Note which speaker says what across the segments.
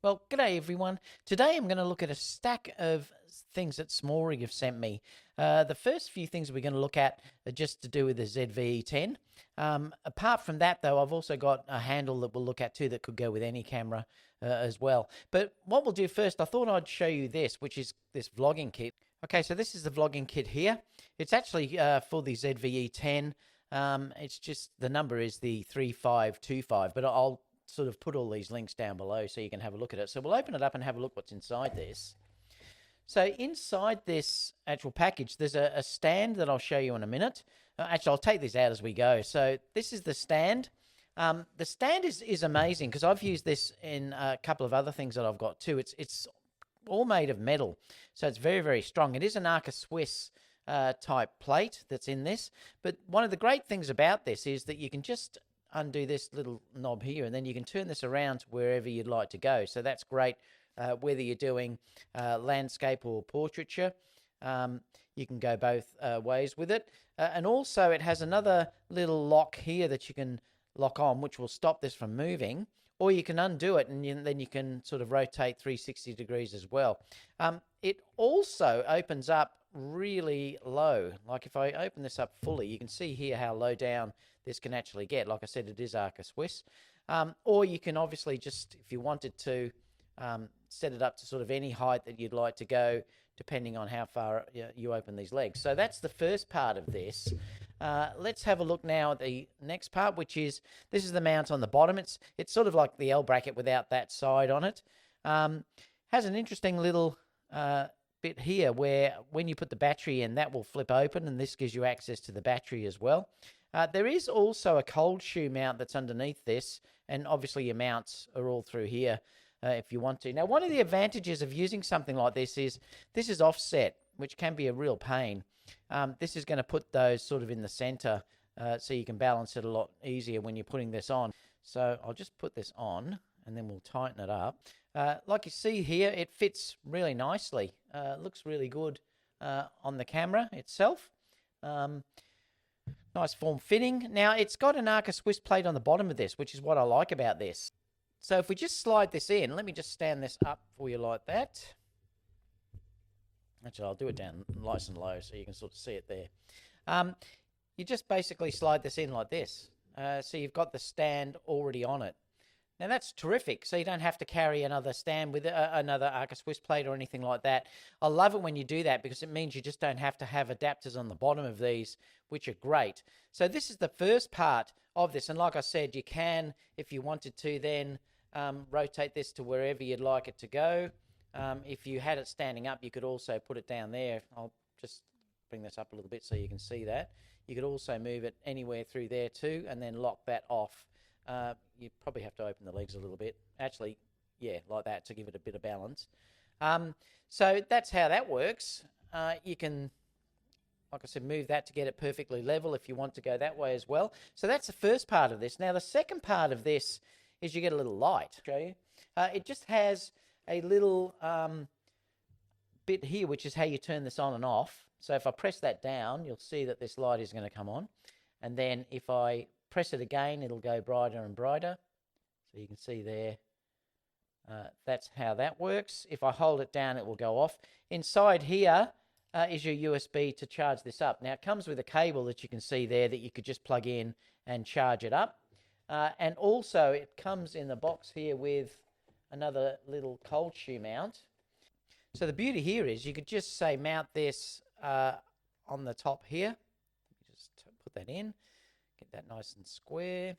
Speaker 1: Well, g'day everyone. Today I'm going to look at a stack of things that SmallRig have sent me. The first few things we're going to look at are just to do with the ZV-E10. Apart from that, though, I've also got a handle that we'll look at too that could go with any camera as well. But what we'll do first, I thought I'd show you this, which is this vlogging kit. Okay, so this is the vlogging kit here. It's actually for the ZV-E10. It's just, the number is the 3525, but I'll sort of put all these links down below so you can have a look at it. So we'll open it up and have a look what's inside this. So inside this actual package, there's a stand that I'll show you in a minute. Actually, I'll take this out as we go. So this is the stand. The stand is amazing because I've used this in a couple of other things that I've got too. It's all made of metal, so it's very, very strong. It is an Arca Swiss type plate that's in this. But one of the great things about this is that you can just undo this little knob here, and then you can turn this around to wherever you'd like to go. So that's great whether you're doing landscape or portraiture. You can go both ways with it. And also it has another little lock here that you can lock on, which will stop this from moving, or you can undo it and then you can sort of rotate 360 degrees as well. It also opens up really low. Like if I open this up fully, you can see here how low down this can actually get. Like I said, it is Arca Swiss. Or you can obviously just, if you wanted to, set it up to sort of any height that you'd like to go, depending on how far you open these legs. So that's the first part of this. Let's have a look now at the next part, which is, this is the mount on the bottom. It's sort of like the L bracket without that side on it. Has an interesting little bit here where when you put the battery in, that will flip open, and this gives you access to the battery as well. There is also a cold shoe mount that's underneath this, and obviously your mounts are all through here if you want to. Now, one of the advantages of using something like this is offset, which can be a real pain. This is going to put those sort of in the center so you can balance it a lot easier when you're putting this on. So I'll just put this on and then we'll tighten it up. Like you see here, it fits really nicely. Looks really good on the camera itself. Nice form fitting. Now, it's got an Arca Swiss plate on the bottom of this, which is what I like about this. So if we just slide this in, let me just stand this up for you like that. Actually, I'll do it down nice and low so you can sort of see it there. You just basically slide this in like this. So you've got the stand already on it. Now that's terrific, so you don't have to carry another stand with another Arca Swiss plate or anything like that. I love it when you do that because it means you just don't have to have adapters on the bottom of these, which are great. So this is the first part of this, and like I said, you can, if you wanted to, then rotate this to wherever you'd like it to go. If you had it standing up, you could also put it down there. I'll just bring this up a little bit so you can see that. You could also move it anywhere through there too, and then lock that off. You probably have to open the legs a little bit. Actually, yeah, like that to give it a bit of balance. So that's how that works. You can, like I said, move that to get it perfectly level if you want to go that way as well. So that's the first part of this. Now, the second part of this is you get a little light. I'll show you. It just has a little bit here, which is how you turn this on and off. So if I press that down, you'll see that this light is going to come on. And then if I press it again, it'll go brighter and brighter. So you can see there, that's how that works. If I hold it down, it will go off. Inside here is your USB to charge this up. Now, it comes with a cable that you can see there that you could just plug in and charge it up. And also, it comes in the box here with another little cold shoe mount. So the beauty here is you could just say mount this on the top here. Just put that in. Get that nice and square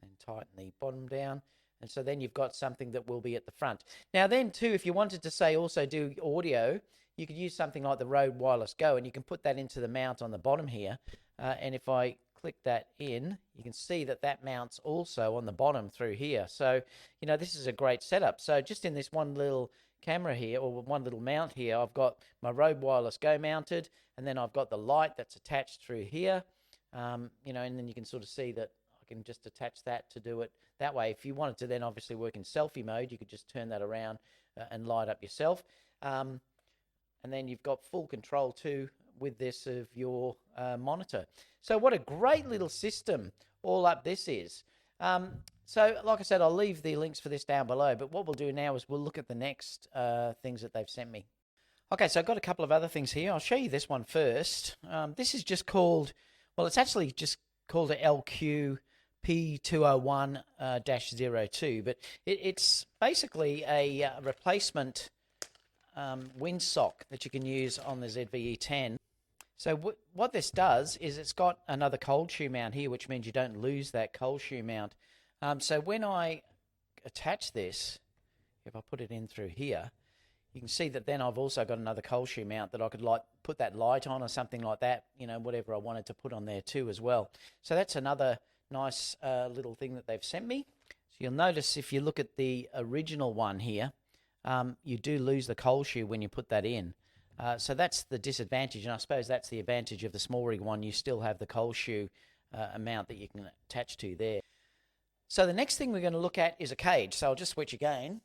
Speaker 1: and tighten the bottom down. And so then you've got something that will be at the front. Now then too, if you wanted to say also do audio, you could use something like the Rode Wireless Go, and you can put that into the mount on the bottom here. And if I click that in, you can see that that mounts also on the bottom through here. So, you know, this is a great setup. So just in this one little camera here, or one little mount here, I've got my Rode Wireless Go mounted, and then I've got the light that's attached through here, you know, and then you can sort of see that I can just attach that to do it that way. If you wanted to then obviously work in selfie mode, you could just turn that around and light up yourself. And then you've got full control too with this of your monitor. So what a great little system all up this is. So, like I said, I'll leave the links for this down below, but what we'll do now is we'll look at the next things that they've sent me. Okay, so I've got a couple of other things here. I'll show you this one first. This is just called, well, it's actually just called a LQ P201-02, but it's basically a replacement windsock that you can use on the ZV-E10. So what this does is it's got another cold shoe mount here, which means you don't lose that cold shoe mount. So when I attach this, if I put it in through here, you can see that then I've also got another cold shoe mount that I could like put that light on or something like that, you know, whatever I wanted to put on there too as well. So that's another nice little thing that they've sent me. So you'll notice if you look at the original one here, you do lose the cold shoe when you put that in. So that's the disadvantage, and I suppose that's the advantage of the SmallRig one. You still have the cold shoe amount that you can attach to there. So the next thing we're going to look at is a cage. So I'll just switch again.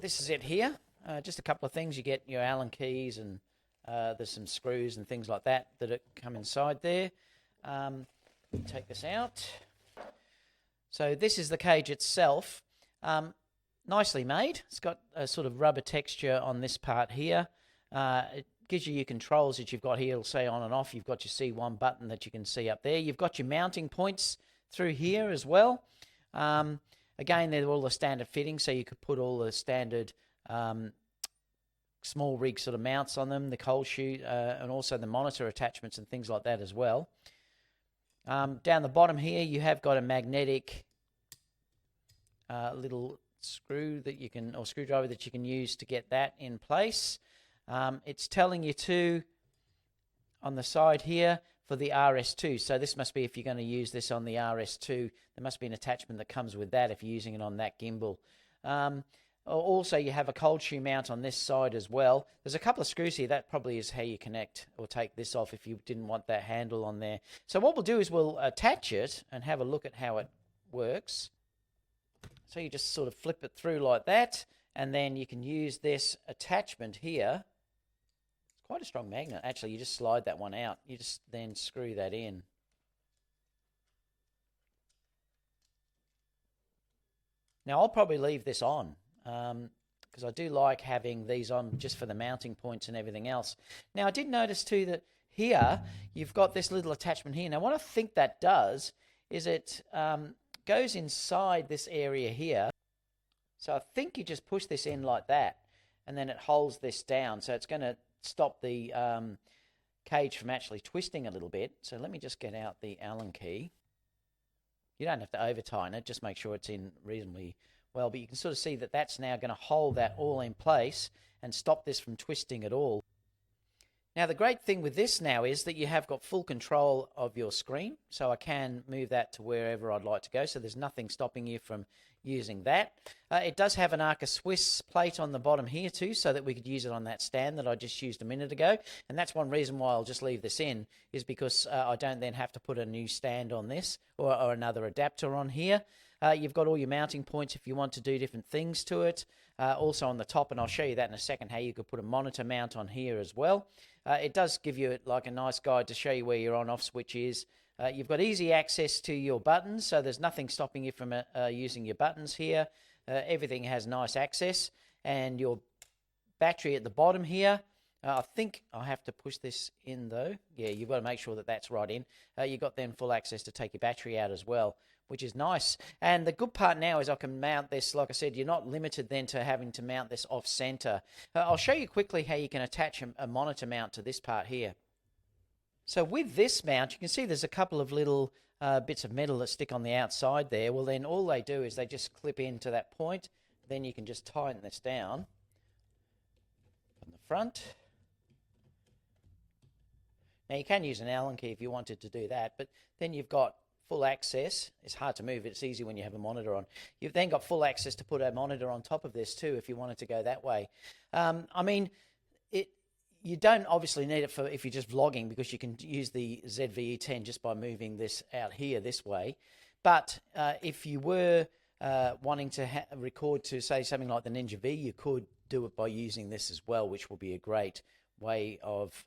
Speaker 1: This is it here. Just a couple of things. You get your Allen keys, and there's some screws and things like that that come inside there. Take this out. So this is the cage itself. Nicely made. It's got a sort of rubber texture on this part here. It gives you your controls that you've got here. It'll say on and off. You've got your C1 button that you can see up there. You've got your mounting points through here as well. Again, they're all the standard fittings, so you could put all the standard SmallRig sort of mounts on them, the cold shoe, and also the monitor attachments and things like that as well. Down the bottom here, you have got a magnetic little screw that you can, or screwdriver that you can use to get that in place. It's telling you to, on the side here, for the RS2. So this must be, if you're going to use this on the RS2, there must be an attachment that comes with that if you're using it on that gimbal. Also, you have a cold shoe mount on this side as well. There's a couple of screws here. That probably is how you connect or take this off if you didn't want that handle on there. So what we'll do is we'll attach it and have a look at how it works. So you just sort of flip it through like that, and then you can use this attachment here. It's quite a strong magnet. Actually, you just slide that one out. You just then screw that in. Now, I'll probably leave this on because I do like having these on just for the mounting points and everything else. Now, I did notice too that here you've got this little attachment here. Now, what I think that does is it goes inside this area here. So I think you just push this in like that, and then it holds this down. So it's going to stop the cage from actually twisting a little bit. So let me just get out the Allen key. You don't have to over tighten it, just make sure it's in reasonably well, but you can sort of see that that's now going to hold that all in place and stop this from twisting at all. Now, the great thing with this now is that you have got full control of your screen, so I can move that to wherever I'd like to go, so there's nothing stopping you from using that. It does have an Arca Swiss plate on the bottom here too, so that we could use it on that stand that I just used a minute ago, and that's one reason why I'll just leave this in, is because I don't then have to put a new stand on this or another adapter on here. You've got all your mounting points if you want to do different things to it. Also on the top, and I'll show you that in a second, how you could put a monitor mount on here as well. It does give you like a nice guide to show you where your on-off switch is. You've got easy access to your buttons, so there's nothing stopping you from using your buttons here. Everything has nice access, and your battery at the bottom here. I think I have to push this in though. Yeah, you've got to make sure that that's right in. You've got then full access to take your battery out as well, which is nice. And the good part now is I can mount this, like I said, you're not limited then to having to mount this off center. I'll show you quickly how you can attach a monitor mount to this part here. So with this mount, you can see there's a couple of little bits of metal that stick on the outside there. Well, then all they do is they just clip into that point. Then you can just tighten this down on the front. Now, you can use an Allen key if you wanted to do that, but then you've got full access. It's hard to move. It's easy when you have a monitor on. You've then got full access to put a monitor on top of this too if you wanted to go that way. I mean, you don't obviously need it for if you're just vlogging, because you can use the ZV-E10 just by moving this out here this way. But if you were wanting to record to, say, something like the Ninja V, you could do it by using this as well, which will be a great way of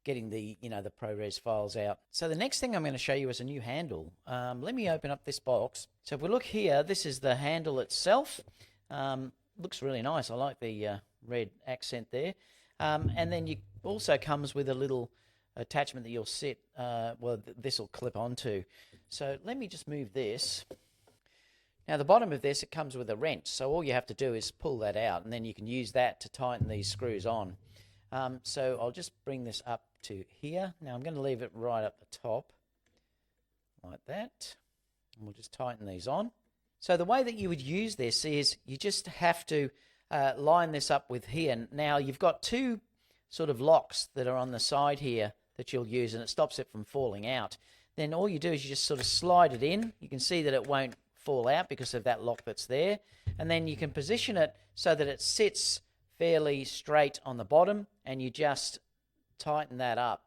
Speaker 1: getting the, the ProRes files out. So the next thing I'm going to show you is a new handle. Let me open up this box. So if we look here, this is the handle itself. Looks really nice. I like the red accent there. And then you also comes with a little attachment that you'll sit, this will clip onto. So let me just move this. Now the bottom of this, it comes with a wrench. So all you have to do is pull that out, and then you can use that to tighten these screws on. So I'll just bring this up to here. Now I'm going to leave it right up the top, like that. And we'll just tighten these on. So the way that you would use this is you just have to line this up with here. Now you've got two sort of locks that are on the side here that you'll use, and it stops it from falling out. Then all you do is you just sort of slide it in. You can see that it won't fall out because of that lock that's there. And then you can position it so that it sits fairly straight on the bottom, and you just tighten that up.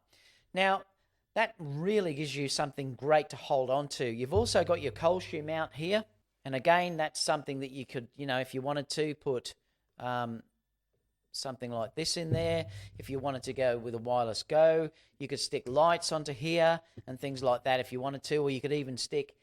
Speaker 1: Now that really gives you something great to hold on to. You've also got your cold shoe mount here, and again that's something that you could, if you wanted to put something like this in there. If you wanted to go with a wireless go, you could stick lights onto here and things like that if you wanted to, or you could even stick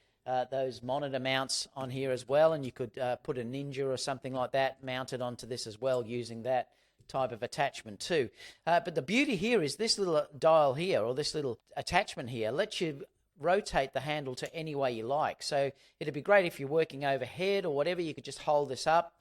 Speaker 1: those monitor mounts on here as well, and you could put a Ninja or something like that mounted onto this as well using that type of attachment too. But the beauty here is this little dial here, or this little attachment here, lets you rotate the handle to any way you like. So it'd be great if you're working overhead or whatever, you could just hold this up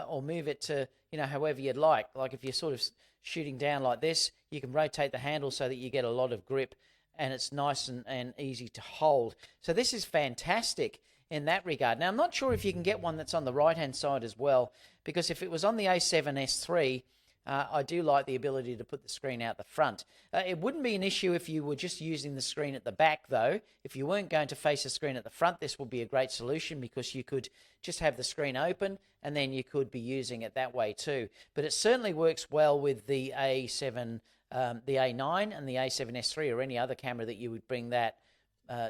Speaker 1: or move it to, however you'd like. Like if you're sort of shooting down like this, you can rotate the handle so that you get a lot of grip, and it's nice and easy to hold. So this is fantastic in that regard. Now, I'm not sure if you can get one that's on the right-hand side as well, because if it was on the A7S3, I do like the ability to put the screen out the front. It wouldn't be an issue if you were just using the screen at the back, though. If you weren't going to face the screen at the front, this would be a great solution, because you could just have the screen open, and then you could be using it that way too. But it certainly works well with the A7 the A9 and the A7S3, or any other camera that you would bring that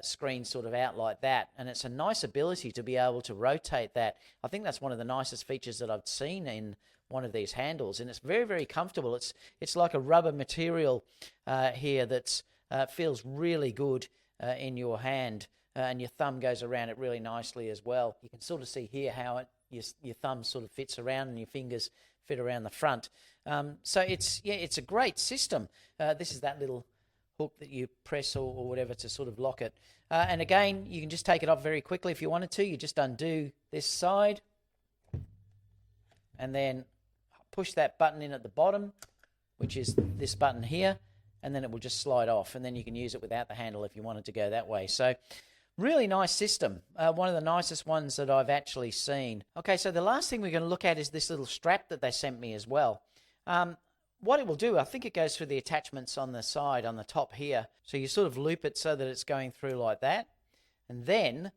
Speaker 1: screen sort of out like that. And it's a nice ability to be able to rotate that. I think that's one of the nicest features that I've seen in one of these handles, and it's very, very comfortable. It's like a rubber material here that feels really good in your hand, and your thumb goes around it really nicely as well. You can sort of see here how your thumb sort of fits around, and your fingers fit around the front. So it's a great system. This is that little hook that you press or whatever to sort of lock it. And again, you can just take it off very quickly if you wanted to. You just undo this side and then push that button in at the bottom, which is this button here, and then it will just slide off, and then you can use it without the handle if you wanted to go that way. So really nice system. One of the nicest ones that I've actually seen. Okay, so the last thing we're going to look at is this little strap that they sent me as well. What it will do, I think it goes through the attachments on the side, on the top here. So you sort of loop it so that it's going through like that. And then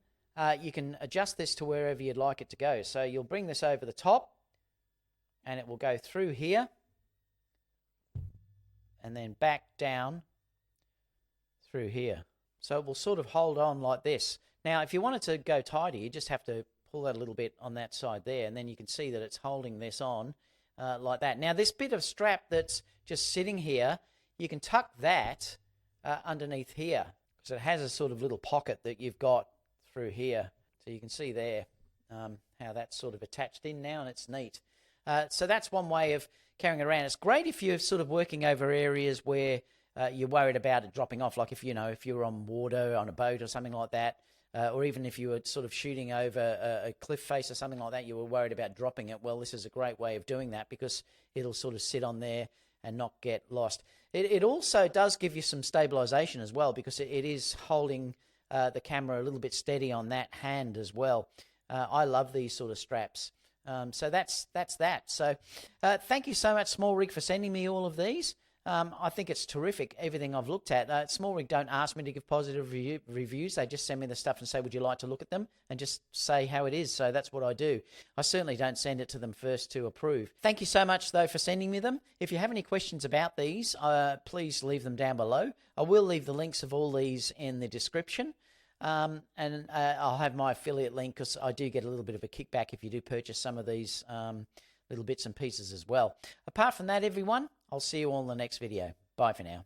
Speaker 1: you can adjust this to wherever you'd like it to go. So you'll bring this over the top, and it will go through here, and then back down through here. So it will sort of hold on like this. Now, if you wanted to go tighter, you just have to pull that a little bit on that side there, and then you can see that it's holding this on like that. Now, this bit of strap that's just sitting here, you can tuck that underneath here, because it has a sort of little pocket that you've got through here. So you can see there how that's sort of attached in now, and it's neat. So that's one way of carrying it around. It's great if you're sort of working over areas where you're worried about it dropping off, like if you're on water, on a boat or something like that, or even if you were sort of shooting over a cliff face or something like that, you were worried about dropping it. Well, this is a great way of doing that, because it'll sort of sit on there and not get lost. It also does give you some stabilization as well, because it is holding the camera a little bit steady on that hand as well. I love these sort of straps. So that's that. So thank you so much, SmallRig, for sending me all of these. I think it's terrific, everything I've looked at. SmallRig don't ask me to give positive reviews. They just send me the stuff and say, would you like to look at them? And just say how it is. So that's what I do. I certainly don't send it to them first to approve. Thank you so much, though, for sending me them. If you have any questions about these, please leave them down below. I will leave the links of all these in the description. And I'll have my affiliate link, because I do get a little bit of a kickback if you do purchase some of these little bits and pieces as well. Apart from that, everyone, I'll see you all in the next video. Bye for now.